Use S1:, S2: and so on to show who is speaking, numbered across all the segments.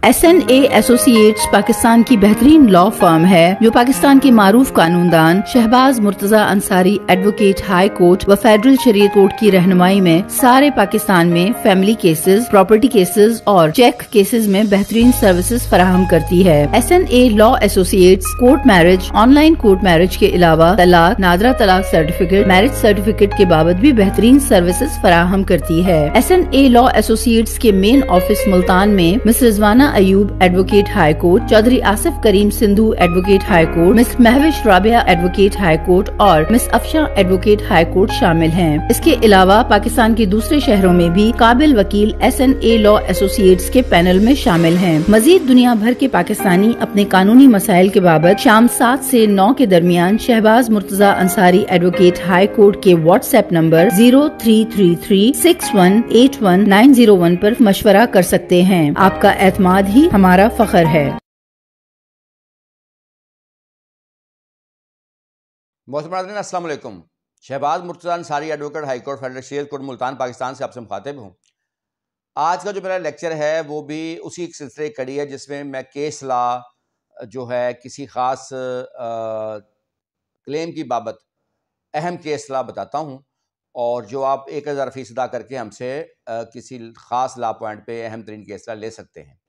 S1: SNA associates Pakistan की बेहतरीन law firm है जो पाकिस्तान के मारूफ कानूनदान Shahbaz Murtaza Ansari advocate high court व फेडरल शरीयत कोर्ट की रहनुमाई में सारे पाकिस्तान में फैमिली केसेस, प्रॉपर्टी केसेस और चेक केसेस में बेहतरीन सर्विसेज फराहम करती है। SNA law associates court marriage, online court marriage के अलावा तलाक, नादरा तलाक सर्टिफिकेट, मैरिज सर्टिफिकेट के बाबत भी बेहतरीन सर्विसेज फराहम करती है। SNA लॉ एसोसिएट्स के मेन ऑफिस मुल्तान में miss Rizwana Ayub advocate high court, Chaudhry Asif Karim Sindhu advocate high court, miss Mahvish Rabia advocate high court और miss Afsha advocate high court शामिल हैं। इसके अलावा पाकिस्तान के दूसरे शहरों में भी काबिल वकील SNA लॉ एसोसिएट्स के पैनल में शामिल हैं। मजीद दुनिया भर के पाकिस्तानी अपने कानूनी मसाइल के बाबत शाम 7 से 9 के दरमियान Shahbaz Murtaza Ansari advocate high court के व्हाट्सएप नंबर 0333618191 पर मशवरा कर सकते हैं। आपका एतमाद ही हमारा फख्र है।
S2: मोहतरम अस्सलाम वालेकुम। Shahbaz Murtaza Ansari advocate high court federal Shariat court Multan Pakistan से आपसे मुखातिब हूँ। आज का जो मेरा लेक्चर है वो भी उसी एक सिलसिले की कड़ी है जिसमें मैं केस लॉ जो है किसी ख़ास क्लेम की बाबत अहम केस लॉ बताता हूँ और जो आप 1000 अदा करके हमसे किसी ख़ास लॉ पॉइंट पे अहम तरीन केस लॉ ले सकते हैं।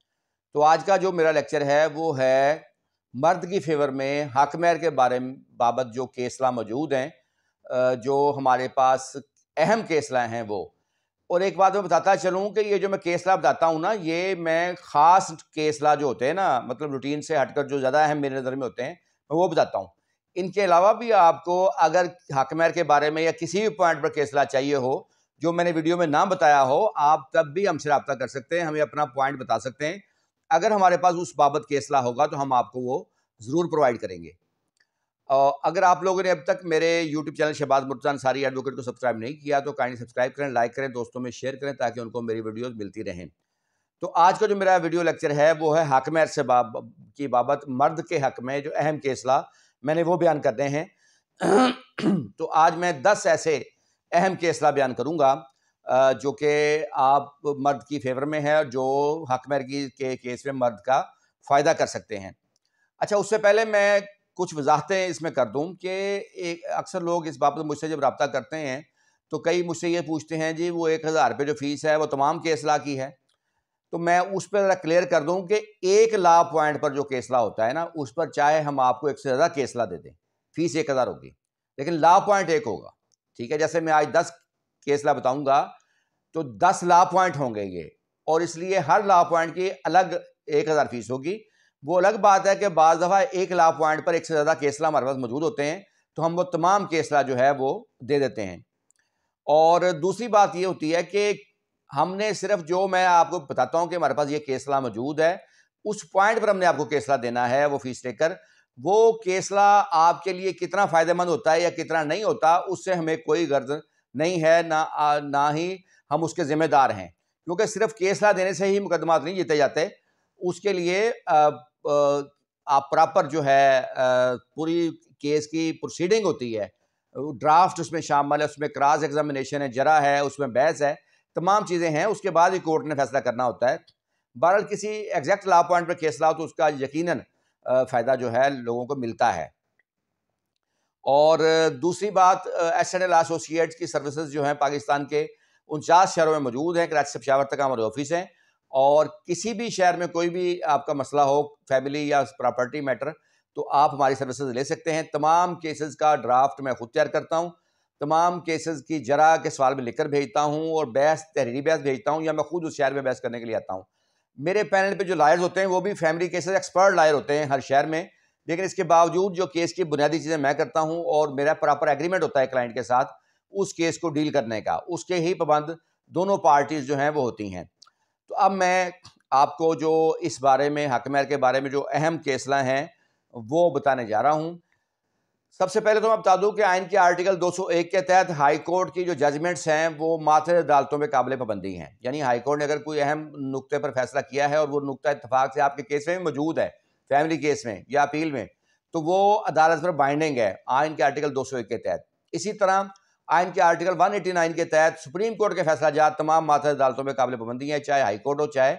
S2: तो आज का जो मेरा लेक्चर है वो है मर्द की फेवर में हक महर के बाबत जो केस लॉ मौजूद हैं, जो हमारे पास अहम केस लॉ हैं वो। और एक बात मैं बताता चलूँ कि ये जो मैं केस लॉ बताता हूँ ना, ये मैं ख़ास केस लॉ जो होते हैं ना, मतलब रूटीन से हटकर जो ज़्यादा अहम मेरे नज़र में होते हैं मैं वो बताता हूँ। इनके अलावा भी आपको अगर हक महर के बारे में या किसी भी पॉइंट पर केस लॉ चाहिए हो जो मैंने वीडियो में ना बताया हो, आप तब भी हमसे रब्ता कर सकते हैं, हमें अपना पॉइंट बता सकते हैं। अगर हमारे पास उस बाबत केस लॉ होगा तो हम आपको वो ज़रूर प्रोवाइड करेंगे। अगर आप लोगों ने अब तक मेरे YouTube channel Shahbaz Murtaza Ansari advocate को सब्सक्राइब नहीं किया तो काइंडली सब्सक्राइब करें, लाइक करें, दोस्तों में शेयर करें ताकि उनको मेरी वीडियोस मिलती रहें। तो आज का जो मेरा वीडियो लेक्चर है वो है हक महर से की बाबत, मर्द के हक में जो अहम केस लॉ मैंने वो बयान करने हैं। तो आज मैं 10 ऐसे अहम केस लॉ बयान करूँगा जो कि आप मर्द की फेवर में है और जो हक महर के केस में मर्द का फ़ायदा कर सकते हैं। अच्छा, उससे पहले मैं कुछ वजाहतें इसमें कर दूं कि एक अक्सर लोग इस बाबत मुझसे जब रब्ता करते हैं तो कई मुझसे ये पूछते हैं जी वो 1000 रुपये जो फ़ीस है वो तमाम केस लॉ की है। तो मैं उस पर ज़रा क्लियर कर दूं कि एक लॉ पॉइंट पर जो केस लॉ होता है ना, उस पर चाहे हम आपको एक से ज़्यादा केस लॉ दे दें, फ़ीस 1000 होगी लेकिन लॉ पॉइंट एक होगा। ठीक है, जैसे मैं आज 10 केस लॉ बताऊँगा तो 10 लॉ पॉइंट होंगे ये, और इसलिए हर लॉ पॉइंट की अलग 1000 फ़ीस होगी। वो अलग बात है कि बाज़ दफ़ा एक लॉ पॉइंट पर एक से ज़्यादा केस लॉ हमारे पास मौजूद होते हैं तो हम वो तमाम केस लॉ जो है वो दे देते हैं। और दूसरी बात ये होती है कि हमने सिर्फ जो मैं आपको बताता हूँ कि हमारे पास ये केस लॉ मौजूद है, उस पॉइंट पर हमने आपको केस लॉ देना है वो फ़ीस लेकर। वो केस लॉ आपके लिए कितना फ़ायदेमंद होता है या कितना नहीं होता उससे हमें कोई गर्ज नहीं है, ना ही हम उसके ज़िम्मेदार हैं, क्योंकि सिर्फ केस लॉ देने से ही मुकदमात नहीं जीते जाते। उसके लिए आप प्रॉपर जो है पूरी केस की प्रोसीडिंग होती है, ड्राफ्ट उसमें शामिल है, उसमें क्रॉस एग्जामिनेशन है, जरा है, उसमें बहस है, तमाम चीज़ें हैं। उसके बाद ही कोर्ट ने फैसला करना होता है। बहरहाल किसी एग्जैक्ट लॉ पॉइंट पर केस लॉ तो उसका यकीनन फ़ायदा जो है लोगों को मिलता है। और दूसरी बात, SNA लॉ एसोसिएट्स की सर्विसेज जो हैं पाकिस्तान के 49 शहरों में मौजूद हैं। कराची से पेशावर तक हमारे ऑफिस हैं और किसी भी शहर में कोई भी आपका मसला हो, फैमिली या प्रॉपर्टी मैटर, तो आप हमारी सर्विसेज ले सकते हैं। तमाम केसेस का ड्राफ्ट मैं खुद तैयार करता हूँ, तमाम केसेस की जरा के सवाल में लिखकर भेजता हूँ और बहस, तहरीरी बहस भेजता हूँ, या मैं खुद उस शहर में बहस करने के लिए आता हूँ। मेरे पैनल पे जो लायर्स होते हैं वो भी फैमिली केसेस एक्सपर्ट लायर होते हैं हर शहर में, लेकिन इसके बावजूद जो केस की बुनियादी चीज़ें मैं करता हूँ और मेरा प्रॉपर एग्रीमेंट होता है क्लाइंट के साथ उस केस को डील करने का, उसके ही पाबंद दोनों पार्टीज़ जो हैं वो होती हैं। तो अब मैं आपको जो इस बारे में हक महर के बारे में जो अहम केस लॉ हैं वो बताने जा रहा हूँ। सबसे पहले तो मैं बता दूं कि आइन के आर्टिकल 201 के तहत हाई कोर्ट की जो जजमेंट्स हैं वो मातहत अदालतों में काबिल पाबंदी हैं। यानी हाई कोर्ट ने अगर कोई अहम नुक्ते पर फैसला किया है और वो नुक्ता इत्तफाक से आपके केस में मौजूद है, फैमिली केस में या अपील में, तो वो अदालत पर बाइंडिंग है आइन के आर्टिकल 201 के तहत। इसी तरह आइन के आर्टिकल 189 के तहत सुप्रीम कोर्ट के फैसला जात तमाम मातहत अदालतों में काबिल पाबंदी हैं, चाहे हाई कोर्ट हो चाहे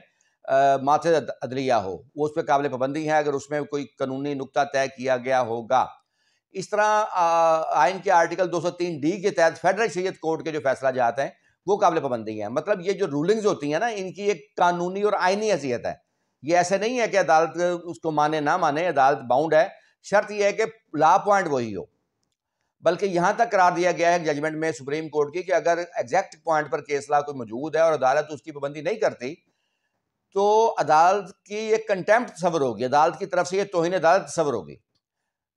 S2: माथे अदलिया हो, वो उस पर काबिल पाबंदी है अगर उसमें कोई कानूनी नुक्ता तय किया गया होगा। इस तरह आइन के आर्टिकल 203D के तहत फेडरल शरीयत कोर्ट के जो फैसला जाते हैं वो काबिल पाबंदी हैं। मतलब ये जो रूलिंग्स होती हैं ना, इनकी एक कानूनी और आइनी हैसियत है। ये ऐसे नहीं है कि अदालत उसको माने ना माने, अदालत बाउंड है। शर्त यह है कि लॉ पॉइंट वही हो। बल्कि यहां तक करार दिया गया है जजमेंट में सुप्रीम कोर्ट की कि अगर एग्जैक्ट पॉइंट पर केस लॉ कोई मौजूद है और अदालत उसकी पाबंदी नहीं करती तो अदालत की एक कंटेम्प्ट तस्वर होगी, अदालत की तरफ से ये तौहीन अदालत तस्वर होगी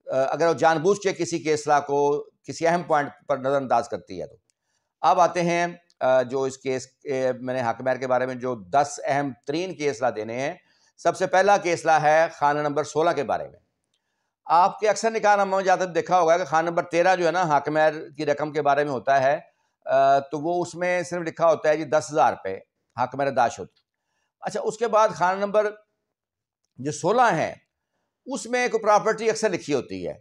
S2: अगर वो जानबूझ के किसी केस लॉ को किसी अहम पॉइंट पर नज़रअंदाज करती है। तो अब आते हैं जो इस केस मैंने हाकिम के बारे में जो 10 अहम तरीन केस लॉ देने हैं। सबसे पहला केस लॉ है खाना नंबर 16 के बारे में। आपके अक्सर निकाहनामा में ज़्यादा देखा होगा कि खाना नंबर 13 जो है ना हाकिम की रकम के बारे में होता है, तो वो उसमें सिर्फ लिखा होता है जी 10,000 रुपये हाकिम दाशुद। अच्छा, उसके बाद खाना नंबर जो 16 है उसमें एक प्रॉपर्टी अक्सर लिखी होती है।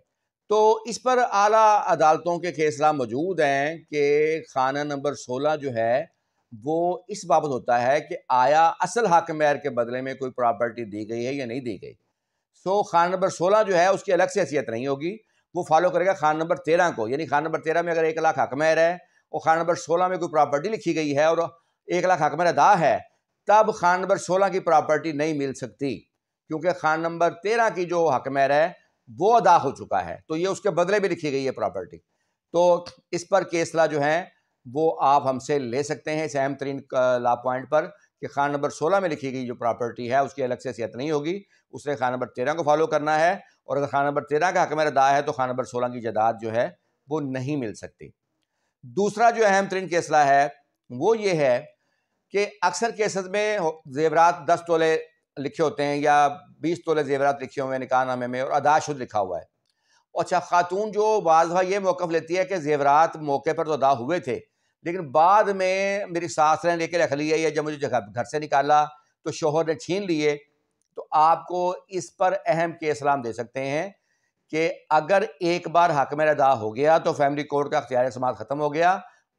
S2: तो इस पर आला अदालतों के केसला मौजूद हैं कि खाना नंबर 16 जो है वो इस बाबत होता है कि आया असल हाकिम के बदले में कोई प्रॉपर्टी दी गई है या नहीं दी गई। सो खाना नंबर 16 जो है उसकी अलग से हैसियत नहीं होगी, वो फॉलो करेगा खाना नंबर 13 को। यानी खाना नंबर 13 में अगर 1 लाख हाकिम है और खाना नंबर 16 में कोई प्रॉपर्टी लिखी गई है और 1 लाख हाकिम अदा है, तब खाना नंबर 16 की प्रॉपर्टी नहीं मिल सकती, क्योंकि खान नंबर 13 की जो हकमैर है वो अदा हो चुका है, तो ये उसके बदले भी लिखी गई है प्रॉपर्टी। तो इस पर केसला जो है वो आप हमसे ले सकते हैं इस अहम तरीन लॉ पॉइंट पर कि खान नंबर 16 में लिखी गई जो प्रॉपर्टी है उसकी अलग से हैसियत नहीं होगी, उसने खान नंबर 13 को फॉलो करना है। और अगर खान नंबर 13 का हकमैर अदा है तो खान नंबर 16 की जायदाद जो है वो नहीं मिल सकती। दूसरा जो अहम तरीन केसला है वो ये है कि अक्सर केसेस में जेवरात 10 तोले लिखे होते हैं या 20 तोले जेवरात लिखे हुए हैं निकाहनामे में और अदाशुद लिखा हुआ है। अच्छा, खातून जो बाज़ ये मौक़िफ़ लेती है कि जेवरात मौके पर तो अदा हुए थे, लेकिन बाद में मेरी सास ने लेके रख लिए या जब मुझे घर से निकाला तो शोहर ने छीन लिए। तो आपको इस पर अहम केसला हम दे सकते हैं कि अगर एक बार हकम अदा हो गया तो फैमिली कोर्ट का अख्तियार समात ख़त्म हो गया।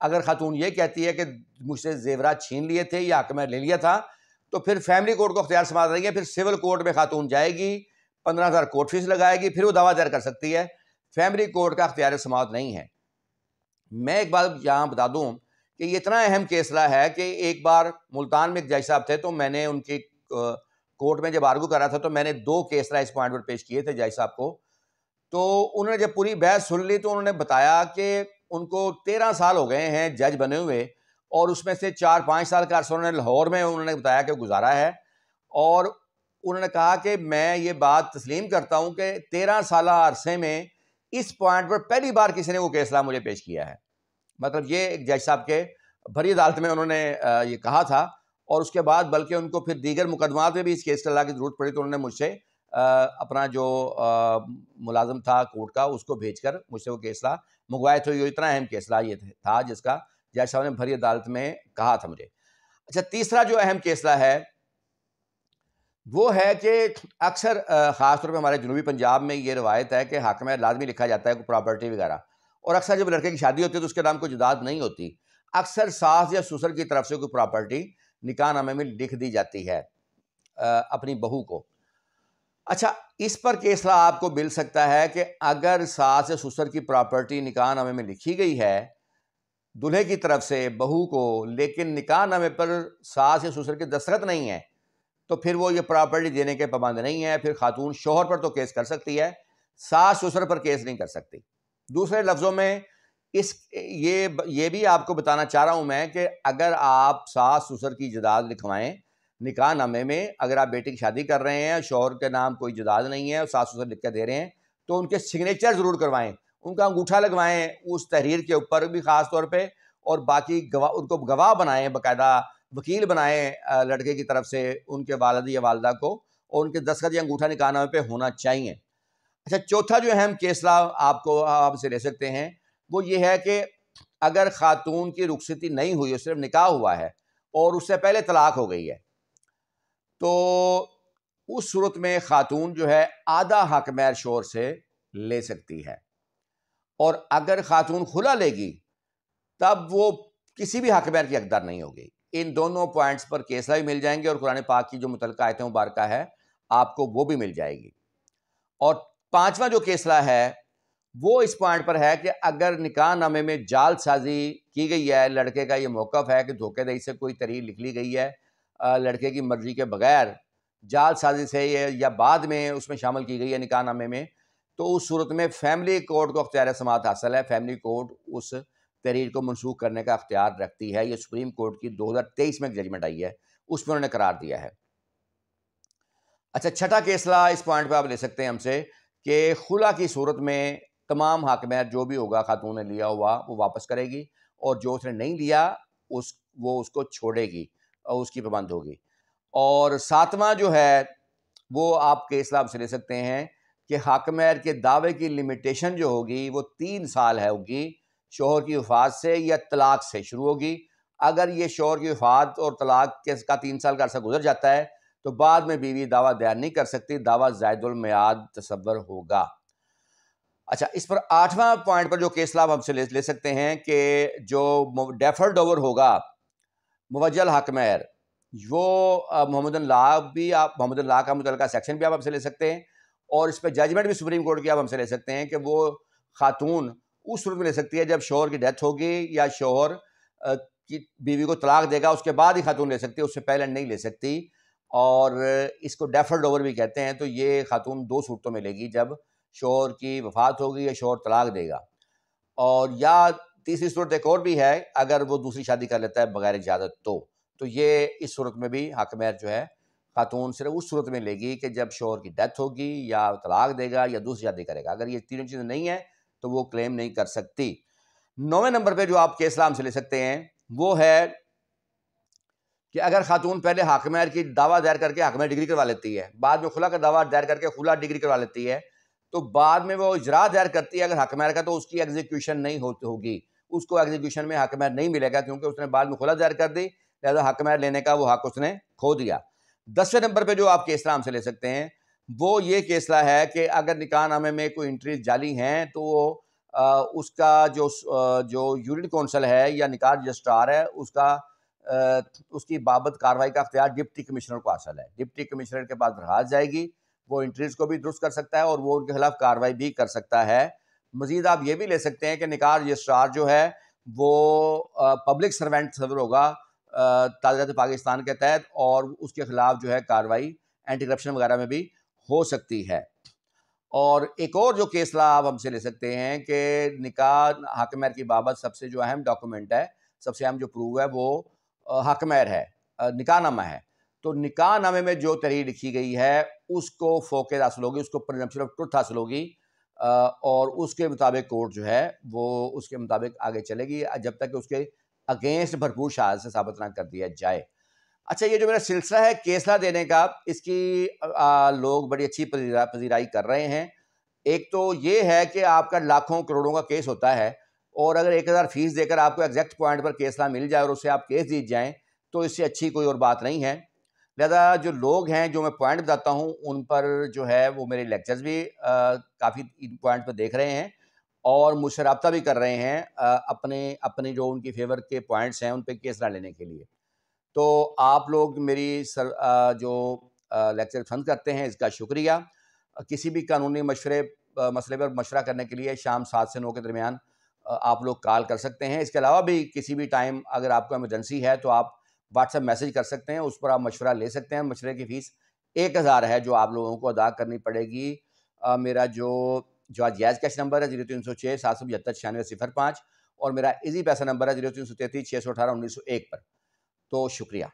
S2: अगर खातून ये कहती है कि मुझसे जेवरात छीन लिए थे या हकम ले लिया था, तो फिर फैमिली कोर्ट को अख्तियार समात नहीं है, फिर सिविल कोर्ट में खातून जाएगी, 15,000 कोर्ट फीस लगाएगी, फिर वो दावा दायर कर सकती है। फैमिली कोर्ट का अख्तियार समात नहीं है। मैं एक बात यहाँ बता दूँ कि ये इतना अहम केसला है कि एक बार मुल्तान में एक जज साहब थे, तो मैंने उनकी कोर्ट में जब आर्गू कर रहा था तो मैंने 2 केसला इस पॉइंट पर पेश किए थे जज साहब को। तो उन्होंने जब पूरी बहस सुन ली तो उन्होंने बताया कि उनको 13 साल हो गए हैं जज बने हुए, और उसमें से 4-5 साल का अर्सा उन्होंने लाहौर में उन्होंने बताया कि गुजारा है। और उन्होंने कहा कि मैं ये बात तस्लीम करता हूँ कि 13 साल अरसे में इस पॉइंट पर पहली बार किसी ने वो केसला मुझे पेश किया है। मतलब ये एक जज साहब के भरी अदालत में उन्होंने ये कहा था, और उसके बाद बल्कि उनको फिर दीगर मुकदमात में भी इस केस की ज़रूरत पड़ी तो उन्होंने मुझसे अपना जो मुलाजिम था कोर्ट का उसको भेजकर मुझसे वो केसला मंगवाए थे। ये इतना अहम केसला ये था जिसका जज साहब ने भरी अदालत में कहा था मुझे। अच्छा, तीसरा जो अहम केसला है वो है कि अक्सर ख़ासतौर पर हमारे जनूबी पंजाब में ये रवायत है कि हाकिम लाजमी लिखा जाता है कोई प्रॉपर्टी वगैरह, और अक्सर जब लड़के की शादी होती है तो उसके नाम कोई जायदाद नहीं होती, अक्सर सास या ससुर की तरफ से कोई प्रॉपर्टी निकाहनामे में लिख दी जाती है अपनी बहू को। अच्छा, इस पर केसला आपको मिल सकता है कि अगर सास या ससुर की प्रॉपर्टी निकाहनामे में लिखी गई है दूल्हे की तरफ से बहू को, लेकिन निकाहनामे पर सास या ससुर के दस्तखत नहीं है, तो फिर वो ये प्रॉपर्टी देने के पाबंद नहीं है। फिर खातून शोहर पर तो केस कर सकती है, सास ससुर पर केस नहीं कर सकती। दूसरे लफ्ज़ों में ये भी आपको बताना चाह रहा हूँ मैं कि अगर आप सास ससुर की जायदाद लिखवाएं निकाहनामे में, अगर आप बेटी की शादी कर रहे हैं, शौहर के नाम कोई जायदाद नहीं है और सास ससुर लिख कर दे रहे हैं, तो उनके सिग्नेचर ज़रूर करवाएं, उनका अंगूठा लगवाएं उस तहरीर के ऊपर भी ख़ास तौर पे, और बाकी उनको गवाह बनाएं, बाकायदा वकील बनाएं लड़के की तरफ से उनके वालिद या वालदा को, और उनके दस्तखत या अंगूठा निकाहनामे पे होना चाहिए। अच्छा, चौथा जो अहम केसला आपसे ले सकते हैं वो ये है कि अगर खातून की रुखसती नहीं हुई, सिर्फ निकाह हुआ है और उससे पहले तलाक हो गई है, तो उस सूरत में खातून जो है आधा हक महर शोहर से ले सकती है, और अगर खातून खुला लेगी तब वो किसी भी हक महर की हकदार नहीं होगी। इन दोनों पॉइंट्स पर केसला भी मिल जाएंगे और कुरान पाक की जो मुतल्लिका आयतें मुबारका है आपको वो भी मिल जाएगी। और पांचवा जो केसला है वो इस पॉइंट पर है कि अगर निकाह नामे में जालसाजी की गई है, लड़के का ये मौक़िफ़ है कि धोखेधड़ी से कोई तहरीर लिख ली गई है लड़के की मर्जी के बगैर, जालसाजी से या बाद में उसमें शामिल की गई है निकाह नामे में, तो उस सूरत में फैमिली कोर्ट को अख्तियार समाअत हासिल है। फैमिली कोर्ट उस तहरीर को मनसूख करने का अख्तियार रखती है। ये सुप्रीम कोर्ट की 2023 में एक जजमेंट आई है, उसमें उन्होंने करार दिया है। अच्छा, छठा केसला इस पॉइंट पे आप ले सकते हैं हमसे कि खुला की सूरत में तमाम हाकिमैत जो भी होगा खातून ने लिया हुआ वो वापस करेगी और जो उसने नहीं लिया वो उसको छोड़ेगी और उसकी पाबंद होगी। और सातवां जो है वो आप केसला से ले सकते हैं कि हाकिमैत के दावे की लिमिटेशन जो होगी वो 3 साल है होगी, शोहर की वफ़ात से या तलाक से शुरू होगी। अगर ये शोहर की वफ़ात और तलाक का 3 साल का अर्सा गुजर जाता है तो बाद में बीवी दावा दायर नहीं कर सकती, दावा ज़ायदुल मियाद तसव्वुर होगा। अच्छा, इस पर 8वां पॉइंट पर जो केसला आप हमसे ले सकते हैं कि जो डेफर्ड ओवर होगा मुवज्जल हाकिमैत, वो मोहम्मदन लॉ का मुतल्लिका सेक्शन भी आप हमसे ले सकते हैं और इस पर जजमेंट भी सुप्रीम कोर्ट की आप हमसे ले सकते हैं कि वो खातून उस सूरत में ले सकती है जब शोहर की डेथ होगी या शोहर की बीवी को तलाक देगा, उसके बाद ही खातून ले सकती है, उससे पहले नहीं ले सकती। और इसको डेफर्ड ओवर भी कहते हैं। तो ये खातून 2 सूरतों में लेगी, जब शोहर की वफ़ात होगी या शोहर तलाक देगा, और या तीसरी सूरत एक और भी है अगर वो दूसरी शादी कर लेता है बगैर इजाज़त तो ये इस सूरत में भी हाकिमैत जो है खातून सिर्फ उस सूरत में लेगी कि जब शोहर की डेथ होगी या तलाक देगा या दूसरी शादी करेगा। अगर ये तीनों चीज़ें नहीं है तो वो क्लेम नहीं कर सकती। 9वें नंबर पे जो आप केसला हमसे ले सकते हैं वो है कि अगर खातून पहले हाकिमैत की दावा दायर करके हाकिमैत डिग्री करवा लेती है, बाद में खुला का दावा दायर करके खुला डिग्री करवा लेती है, तो बाद में वो इजरा दायर करती है अगर हाकिमैत का, तो उसकी एग्जीक्यूशन नहीं होगी, उसको एग्जीक्यूशन में हाकिमैत नहीं मिलेगा क्योंकि उसने बाद में खुला दायर कर दी, लिहाजा हाकिमैत लेने का वो हक उसने खो दिया। 10वें नंबर पर जो आप केसला हमसे ले सकते हैं वो ये केसला है कि अगर निकाहनामे में कोई एंट्रीज जाली हैं तो उसका जो यूनिट कौंसल है या निकाह रजिस्ट्रार है उसकी बाबत कार्रवाई का अख्तियार डिप्टी कमिश्नर को हासिल है। डिप्टी कमिश्नर के पास दरखास्त जाएगी, वो एंट्रीज को भी दुरुस्त कर सकता है और वो उनके खिलाफ कार्रवाई भी कर सकता है। मजीद आप ये भी ले सकते हैं कि निकाह रजिस्ट्रार जो है वो पब्लिक सर्वेंट तस्वुर होगा ताज़ात पाकिस्तान के तहत, और उसके खिलाफ जो है कार्रवाई एंटी करप्शन वगैरह में भी हो सकती है। और एक और जो केसला आप हमसे ले सकते हैं कि निकाह हाकिमैत की बाबत सबसे जो अहम डॉक्यूमेंट है, सबसे अहम जो प्रूफ है वो हाकिमैत है, निकाहनामा है। तो निकाहनामे में जो तहरीर लिखी गई है उसको फोकेज हासिल होगी, उसको प्रिजम्पशन ऑफ ट्रुथ हासिल होगी और उसके मुताबिक कोर्ट जो है वो उसके मुताबिक आगे चलेगी जब तक कि उसके अगेंस्ट भरपूर शहादत से साबित ना कर दिया जाए। अच्छा, ये जो मेरा सिलसिला है केसला देने का, इसकी लोग बड़ी अच्छी पजीराई कर रहे हैं। एक तो ये है कि आपका लाखों करोड़ों का केस होता है और अगर 1000 फीस देकर आपको एग्जैक्ट पॉइंट पर केसला मिल जाए और उससे आप केस जीत जाएं तो इससे अच्छी कोई और बात नहीं है। लिहाजा जो लोग हैं जो मैं पॉइंट बताता हूँ उन पर जो है वो मेरे लेक्चर्स भी काफ़ी इन पॉइंट पर देख रहे हैं और मुझसे रब्ता भी कर रहे हैं अपने जो उनकी फेवर के पॉइंट्स हैं उन पर केसला लेने के लिए। तो आप लोग मेरी जो लेक्चर पसंद करते हैं इसका शुक्रिया। किसी भी कानूनी मसले पर मशवरा करने के लिए शाम 7 से 9 के दरमियान आप लोग कॉल कर सकते हैं। इसके अलावा भी किसी भी टाइम अगर आपको इमरजेंसी है तो आप व्हाट्सएप मैसेज कर सकते हैं, उस पर आप मशवरा ले सकते हैं। मशवरे की फ़ीस 1000 है जो आप लोगों को अदा करनी पड़ेगी। मेरा जो आज जायज़ कैश नंबर है 0306 775 9605 और मेरा इजी पैसा नंबर है 0333 618 1901 पर। तो शुक्रिया।